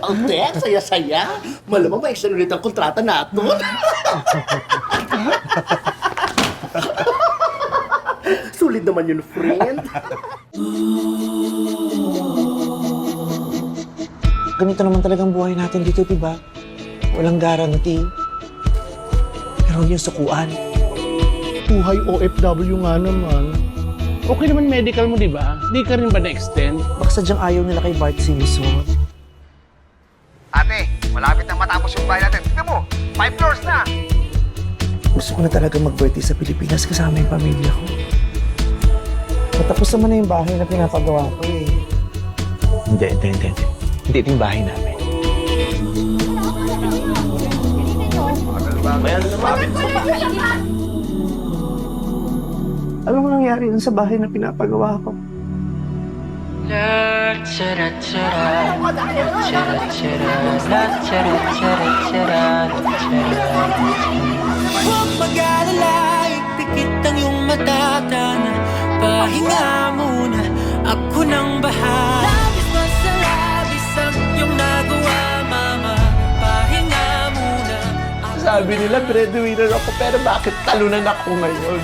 Caltex, saya-saya. Malamang ma-extend ulit ang kontrata natin. Sulit naman yun, friend. Ganito naman talagang buhay natin dito, diba? Walang guarantee. Pero yung sukuan. Buhay OFW nga naman. Okay naman medical mo, di ba? Di ka rin ba na-extend? Baka sadyang ayaw nila kay Bart Simpson. Ate, malapit na matapos yung bahay natin. Tignan mo, 5 floors na. Gusto ko na talaga mag-birthday sa Pilipinas kasama yung pamilya ko. Matapos naman na yung bahay na pinapagawa ko eh. Hindi. Hindi ito yung bahay namin. Alam mo nangyari dun sa bahay na pinapagawa ko? Huwag mag-alala, ipikit ang iyong matatana. Pahinga muna, ako nang bahala. Labis pa sa labis ang iyong nagawa, mama. Pahinga muna. Sabi nila, breadwinner ako, pero bakit talunan ako ngayon?